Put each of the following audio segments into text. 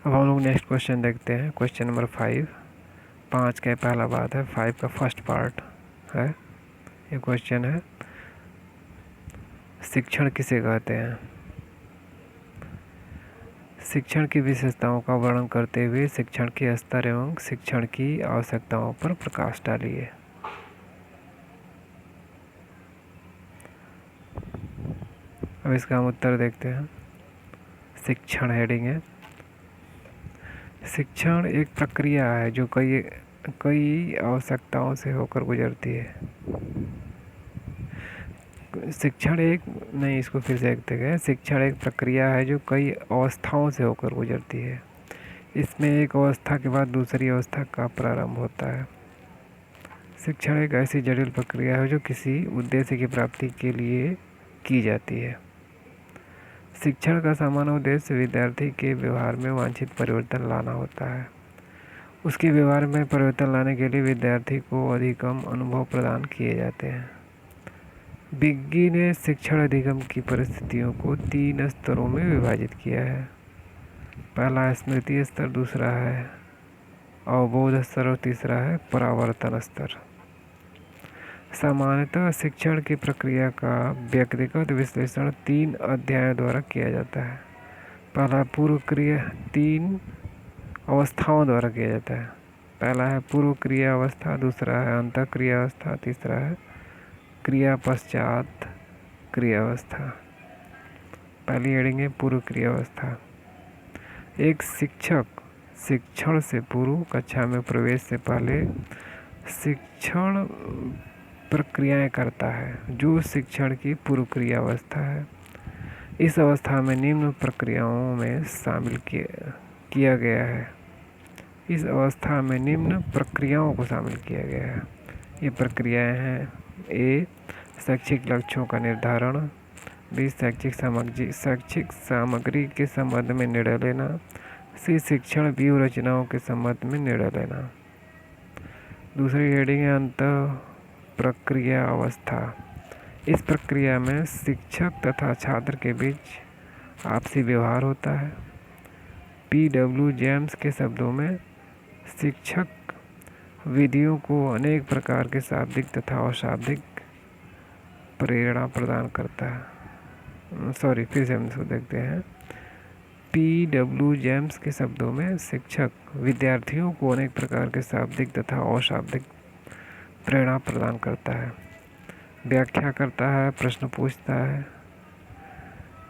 अब हम लोग नेक्स्ट क्वेश्चन देखते हैं। क्वेश्चन नंबर 5, 5 का पहला बात है, 5 का फर्स्ट पार्ट है। ये क्वेश्चन है, शिक्षण किसे कहते हैं। शिक्षण की विशेषताओं का वर्णन करते हुए शिक्षण के स्तर एवं शिक्षण की आवश्यकताओं पर प्रकाश डालिए। अब इसका हम उत्तर देखते हैं। शिक्षण हेडिंग है। शिक्षण एक प्रक्रिया है जो कई आवश्यकताओं से होकर गुजरती है। इसको फिर से देखते हैं। शिक्षण एक प्रक्रिया है जो कई अवस्थाओं से होकर गुजरती है। इसमें एक अवस्था के बाद दूसरी अवस्था का प्रारंभ होता है। शिक्षण एक ऐसी जटिल प्रक्रिया है जो किसी उद्देश्य की प्राप्ति के लिए की जाती है। शिक्षण का सामान्य उद्देश्य विद्यार्थी के व्यवहार में वांछित परिवर्तन लाना होता है। उसके व्यवहार में परिवर्तन लाने के लिए विद्यार्थी को अधिगम अनुभव प्रदान किए जाते हैं। विज्ञ ने शिक्षण अधिगम की परिस्थितियों को 3 स्तरों में विभाजित किया है। पहला स्मृति स्तर, दूसरा है अवबोध स्तर और तीसरा है परावर्तन स्तर। सामान्यतः शिक्षण की प्रक्रिया का व्यक्तिगत विश्लेषण 3 अध्यायों द्वारा किया जाता है। पहला पूर्व क्रिया 3 अवस्थाओं द्वारा किया जाता है। पहला है पूर्व क्रिया अवस्था, दूसरा है अंतः क्रिया अवस्था, तीसरा है क्रिया पश्चात क्रिया अवस्था। पहली हेडिंग है पूर्व क्रिया अवस्था। एक शिक्षक शिक्षण से पूर्व कक्षा में प्रवेश से पहले शिक्षण प्रक्रियाएं करता है, जो शिक्षण की पूर्व क्रिया अवस्था है। इस अवस्था में निम्न प्रक्रियाओं में शामिल किया गया है। इस अवस्था में निम्न प्रक्रियाओं को शामिल किया गया है। ये प्रक्रियाएं हैं: ए, शैक्षिक लक्ष्यों का निर्धारण, बी, शैक्षिक सामग्री के संबंध में निर्णय लेना, सी, शिक्षण व्यूह रचनाओं के संबंध में निर्णय लेना। दूसरी हेडिंग है अंतः प्रक्रिया अवस्था। इस प्रक्रिया में शिक्षक तथा छात्र के बीच आपसी व्यवहार होता है। P.W. जेम्स के शब्दों में शिक्षक विधियों को अनेक प्रकार के शाब्दिक तथा अशाब्दिक प्रेरणा प्रदान करता है। फिर से हम इसको देखते हैं। P.W. जेम्स के शब्दों में शिक्षक विद्यार्थियों को अनेक प्रकार के शाब्दिक तथा अशाब्दिक प्रेरणा प्रदान करता है, व्याख्या करता है, प्रश्न पूछता है,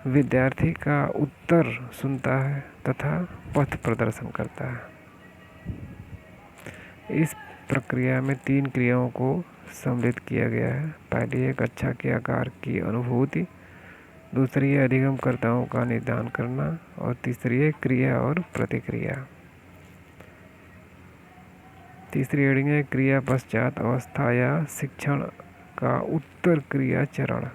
विद्यार्थी का उत्तर सुनता है तथा पथ प्रदर्शन करता है। इस प्रक्रिया में 3 क्रियाओं को सम्मिलित किया गया है। पहली है कक्षा के आकार की अनुभूति, दूसरी है अधिगमकर्ताओं का निर्धारण करना और तीसरी है क्रिया और प्रतिक्रिया। तीसरी हेडिंग है क्रिया पश्चात अवस्था या शिक्षण का उत्तर क्रिया चरण।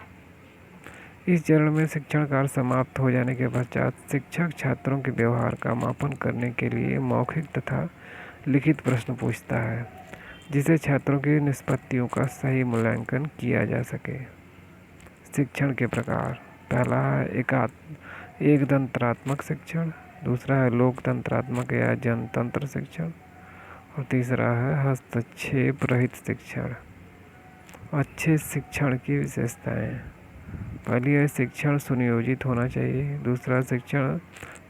इस चरण में शिक्षण कार्य समाप्त हो जाने के पश्चात शिक्षक छात्रों के व्यवहार का मापन करने के लिए मौखिक तथा लिखित प्रश्न पूछता है, जिससे छात्रों की निष्पत्तियों का सही मूल्यांकन किया जा सके। शिक्षण के प्रकार: पहला है एकतंत्रात्मक शिक्षण, दूसरा है लोकतंत्रात्मक या जनतंत्र शिक्षण और तीसरा है हस्तक्षेप रहित शिक्षण। अच्छे शिक्षण की विशेषताएं: पहली है शिक्षण सुनियोजित होना चाहिए, दूसरा शिक्षण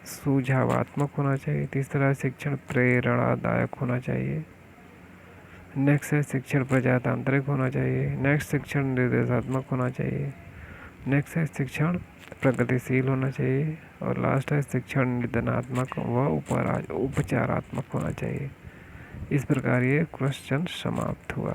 सुझावात्मक होना चाहिए, तीसरा शिक्षण प्रेरणादायक होना चाहिए, नेक्स्ट है शिक्षण प्रजातांत्रिक होना चाहिए, नेक्स्ट शिक्षण निर्देशात्मक होना चाहिए, नेक्स्ट है शिक्षण प्रगतिशील होना चाहिए और लास्ट है शिक्षण निदानात्मक व उपचारात्मक होना चाहिए। इस प्रकार ये क्वेश्चन समाप्त हुआ।